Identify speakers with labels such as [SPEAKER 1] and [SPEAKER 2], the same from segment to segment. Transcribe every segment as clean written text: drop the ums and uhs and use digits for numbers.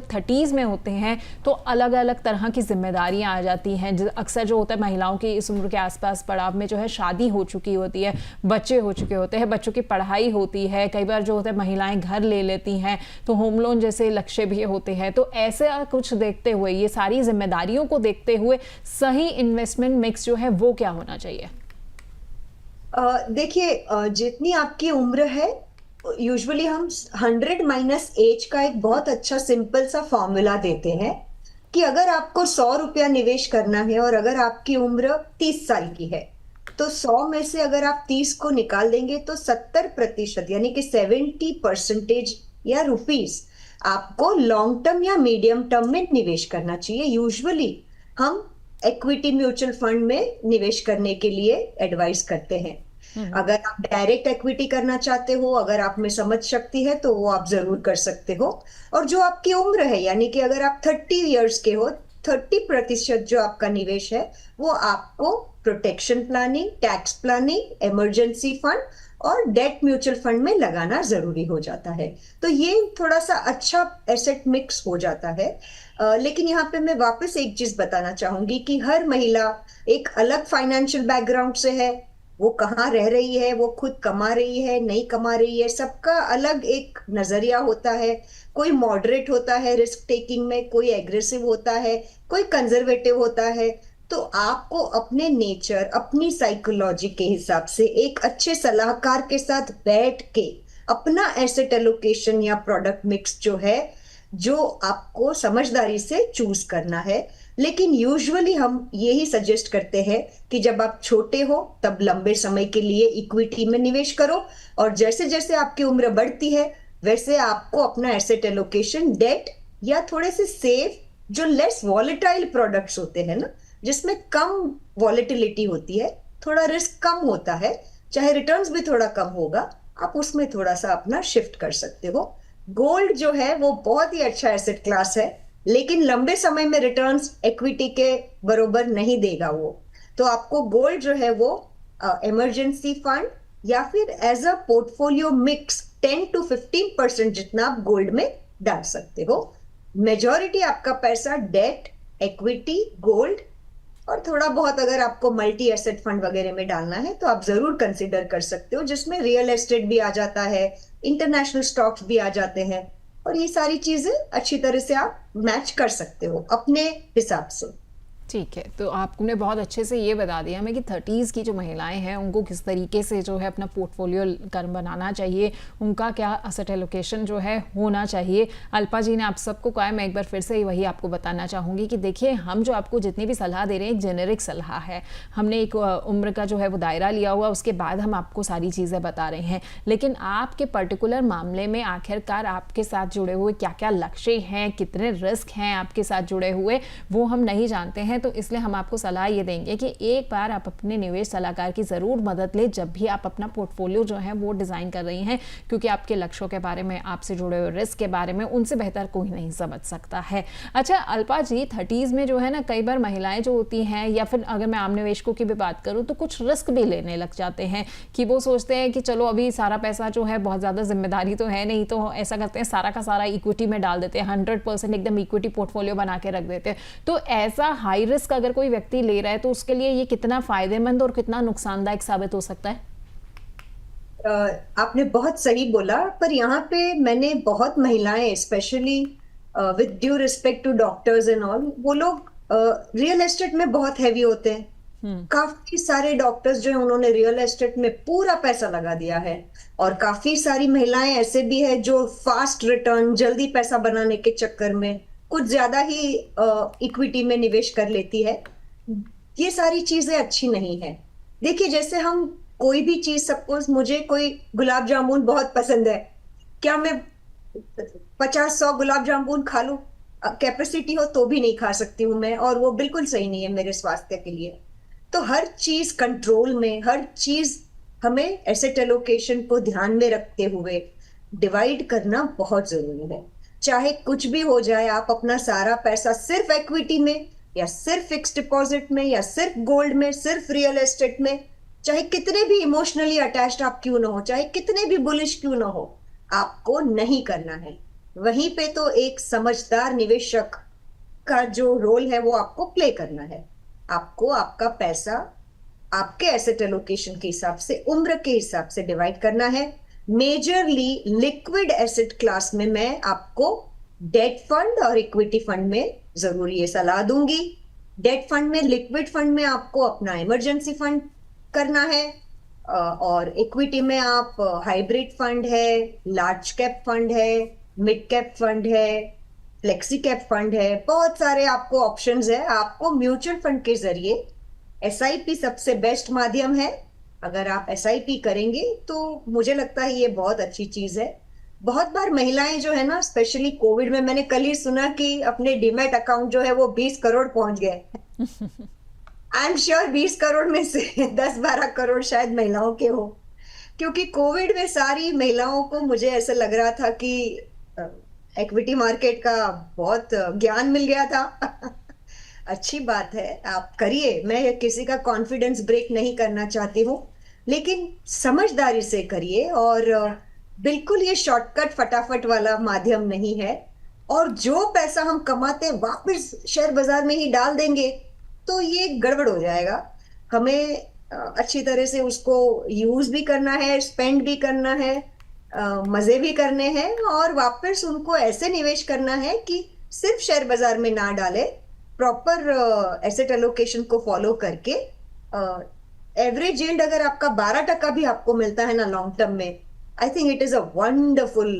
[SPEAKER 1] जब 30s में होते हैं तो अलग अलग तरह की जिम्मेदारियां आ जाती हैं। अक्सर जो होता है महिलाओं की इस उम्र के आसपास पड़ाव में जो है शादी हो चुकी होती है, बच्चे हो चुके होते हैं, बच्चों की पढ़ाई होती है, कई बार जो होता है महिलाएं घर ले लेती हैं, तो होम लोन जैसे लक्ष्य भी होते हैं। तो ऐसे कुछ देखते हुए, ये सारी जिम्मेदारियों को देखते हुए सही इन्वेस्टमेंट मिक्स जो है वो क्या होना चाहिए?
[SPEAKER 2] देखिए, जितनी आपकी उम्र है, यूजुअली हम 100 माइनस एज का एक बहुत अच्छा सिंपल सा फॉर्मूला देते हैं कि अगर आपको 100 रुपया निवेश करना है और अगर आपकी उम्र 30 साल की है, तो 100 में से अगर आप 30 को निकाल देंगे तो 70% यानी कि 70% या रुपीस आपको लॉन्ग टर्म या मीडियम टर्म में निवेश करना चाहिए। यूजुअली हम इक्विटी म्यूचुअल फंड में निवेश करने के लिए एडवाइस करते हैं। अगर आप डायरेक्ट इक्विटी करना चाहते हो, अगर आप में समझ शक्ति है, तो वो आप जरूर कर सकते हो। और जो आपकी उम्र है, यानी कि अगर आप 30 इयर्स के हो, 30% जो आपका निवेश है वो आपको protection planning, tax planning, emergency fund और डेट म्यूचुअल फंड में लगाना जरूरी हो जाता है। तो ये थोड़ा सा अच्छा एसेट मिक्स हो जाता है। लेकिन यहाँ पे मैं वापस एक चीज बताना चाहूंगी कि हर महिला एक अलग फाइनेंशियल बैकग्राउंड से है। वो कहाँ रह रही है, वो खुद कमा रही है, नहीं कमा रही है, सबका अलग एक नजरिया होता है। कोई मॉडरेट होता है रिस्क टेकिंग में, कोई एग्रेसिव होता है, कोई कंजर्वेटिव होता है। तो आपको अपने नेचर, अपनी साइकोलॉजी के हिसाब से एक अच्छे सलाहकार के साथ बैठ के अपना एसेट एलोकेशन या प्रोडक्ट मिक्स जो है, जो आपको समझदारी से चूज करना है। लेकिन यूजुअली हम यही सजेस्ट करते हैं कि जब आप छोटे हो तब लंबे समय के लिए इक्विटी में निवेश करो, और जैसे जैसे आपकी उम्र बढ़ती है वैसे आपको अपना एसेट एलोकेशन डेट या थोड़े से सेफ, जो लेस वॉलेटाइल प्रोडक्ट्स होते हैं ना, जिसमें कम वॉलेटिलिटी होती है, थोड़ा रिस्क कम होता है, चाहे रिटर्न्स भी थोड़ा कम होगा, आप उसमें थोड़ा सा अपना शिफ्ट कर सकते हो। गोल्ड जो है वो बहुत ही अच्छा एसेट क्लास है, लेकिन लंबे समय में रिटर्न्स इक्विटी के बरोबर नहीं देगा वो। तो आपको गोल्ड जो है वो इमरजेंसी फंड या फिर as a portfolio mix 10 to 15% जितना आप गोल्ड में डाल सकते हो। मेजॉरिटी आपका पैसा डेट, इक्विटी, गोल्ड और थोड़ा बहुत अगर आपको मल्टी एसेट फंड वगैरह में डालना है तो आप जरूर कंसिडर कर सकते हो, जिसमें रियल एस्टेट भी आ जाता है, इंटरनेशनल स्टॉक्स भी आ जाते हैं, और ये सारी चीजें अच्छी तरह से आप मैच कर सकते हो अपने हिसाब से।
[SPEAKER 1] ठीक है, तो आपने बहुत अच्छे से ये बता दिया हमें कि 30s की जो महिलाएं हैं उनको किस तरीके से जो है अपना पोर्टफोलियो कर बनाना चाहिए, उनका क्या एसेट एलोकेशन जो है होना चाहिए। अल्पा जी ने आप सबको कहा है, मैं एक बार फिर से वही आपको बताना चाहूँगी कि देखिए, हम जो आपको जितनी भी सलाह दे रहे हैं एक जेनेरिक सलाह है। हमने एक उम्र का जो है वो दायरा लिया हुआ, उसके बाद हम आपको सारी चीज़ें बता रहे हैं। लेकिन आपके पर्टिकुलर मामले में आखिरकार आपके साथ जुड़े हुए क्या क्या लक्ष्य हैं, कितने रिस्क हैं आपके साथ जुड़े हुए, वो हम नहीं जानते हैं। तो इसलिए हम आपको सलाह ये देंगे कि एक बार आप अपने निवेश सलाहकार की ज़रूर मदद लें जब भी आप अपना पोर्टफोलियो जो है वो डिज़ाइन कर रही हैं, क्योंकि आपके लक्ष्यों के बारे में, आपसे जुड़े हुए रिस्क के बारे में उनसे बेहतर कोई नहीं समझ सकता है। अच्छा अल्पा जी, 30s में जो है ना, कई बार महिलाएं जो होती हैं, या फिर अगर मैं आम निवेशकों की भी बात करूँ, तो कुछ रिस्क भी लेने लग जाते हैं कि वो सोचते हैं कि चलो अभी सारा पैसा जो है, बहुत ज़्यादा जिम्मेदारी तो है नहीं, तो ऐसा करते हैं सारा का सारा इक्विटी में डाल देते हैं, 100% एकदम इक्विटी पोर्टफोलियो बना के रख देते हैं। तो ऐसा हाई रिस्क अगर कोई व्यक्ति ले रहा है तो उसके लिए ये कितना फायदेमंद और कितना नुकसानदायक साबित हो सकता है?
[SPEAKER 2] आपने बहुत सही बोला, पर यहाँ पे मैंने बहुत महिलाएं, specially with due respect to doctors and all, वो लोग रियल एस्टेट में बहुत हैवी होते हैं। काफी सारे डॉक्टर्स जो है उन्होंने रियल एस्टेट में पूरा पैसा लगा दिया है, और काफी सारी महिलाएं ऐसे भी है जो फास्ट रिटर्न, जल्दी पैसा बनाने के चक्कर में कुछ ज्यादा ही इक्विटी में निवेश कर लेती है। ये सारी चीजें अच्छी नहीं है। देखिए, जैसे हम कोई भी चीज, सपोज मुझे कोई गुलाब जामुन बहुत पसंद है, क्या मैं 50-100 गुलाब जामुन खा लूं? कैपेसिटी हो तो भी नहीं खा सकती हूं मैं, और वो बिल्कुल सही नहीं है मेरे स्वास्थ्य के लिए। तो हर चीज कंट्रोल में, हर चीज हमें एसेट एलोकेशन को ध्यान में रखते हुए डिवाइड करना बहुत जरूरी है। चाहे कुछ भी हो जाए, आप अपना सारा पैसा सिर्फ इक्विटी में या सिर्फ फिक्स डिपॉजिट में या सिर्फ गोल्ड में, सिर्फ रियल एस्टेट में, चाहे कितने भी इमोशनली अटैच्ड आप क्यों ना हो, चाहे कितने भी बुलिश क्यों ना हो, आपको नहीं करना है। वहीं पे तो एक समझदार निवेशक का जो रोल है वो आपको प्ले करना है। आपको आपका पैसा आपके एसेट एलोकेशन के हिसाब से, उम्र के हिसाब से डिवाइड करना है। मेजरली लिक्विड एसेट क्लास में मैं आपको डेट फंड और इक्विटी फंड में जरूर ये सलाह दूंगी। डेट फंड में, लिक्विड फंड में आपको अपना इमरजेंसी फंड करना है, और इक्विटी में आप हाइब्रिड फंड है, लार्ज कैप फंड है, मिड कैप फंड है, फ्लेक्सी कैप फंड है, बहुत सारे आपको ऑप्शंस है। आपको म्यूचुअल फंड के जरिए एसआईपी सबसे बेस्ट माध्यम है। अगर आप एसआईपी करेंगे तो मुझे लगता है ये बहुत अच्छी चीज है। बहुत बार महिलाएं जो है ना, स्पेशली कोविड में, मैंने कल ही सुना कि अपने डीमैट अकाउंट जो है वो 20 करोड़ पहुंच गए। आई एम श्योर 20 करोड़ में से 10-12 करोड़ शायद महिलाओं के हो, क्योंकि कोविड में सारी महिलाओं को, मुझे ऐसा लग रहा था कि इक्विटी मार्केट का बहुत ज्ञान मिल गया था। अच्छी बात है, आप करिए। मैं किसी का कॉन्फिडेंस ब्रेक नहीं करना चाहती हूँ, लेकिन समझदारी से करिए। और बिल्कुल ये शॉर्टकट फटाफट वाला माध्यम नहीं है। और जो पैसा हम कमाते हैं वापस शेयर बाजार में ही डाल देंगे तो ये गड़बड़ हो जाएगा। हमें अच्छी तरह से उसको यूज भी करना है, स्पेंड भी करना है, मजे भी करने हैं, और वापस उनको ऐसे निवेश करना है कि सिर्फ शेयर बाजार में ना डाले, प्रॉपर एसेट एलोकेशन को फॉलो करके एवरेज यील्ड अगर आपका 12% भी आपको मिलता है ना लॉन्ग टर्म में, I think it is a wonderful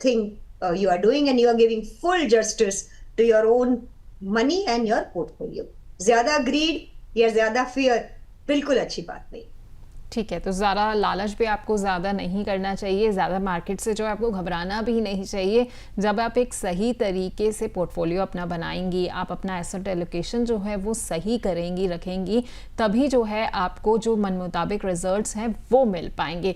[SPEAKER 2] thing you are doing, and you are giving full justice to your own money and your portfolio. ज्यादा ग्रीड या ज्यादा फियर बिल्कुल अच्छी बात नहीं।
[SPEAKER 1] ठीक है, तो ज़्यादा लालच भी आपको ज़्यादा नहीं करना चाहिए, ज़्यादा मार्केट से जो है आपको घबराना भी नहीं चाहिए। जब आप एक सही तरीके से पोर्टफोलियो अपना बनाएंगी, आप अपना एसेट एलोकेशन जो है वो सही करेंगी, रखेंगी, तभी जो है आपको जो मन मुताबिक रिजल्ट्स हैं वो मिल पाएंगे।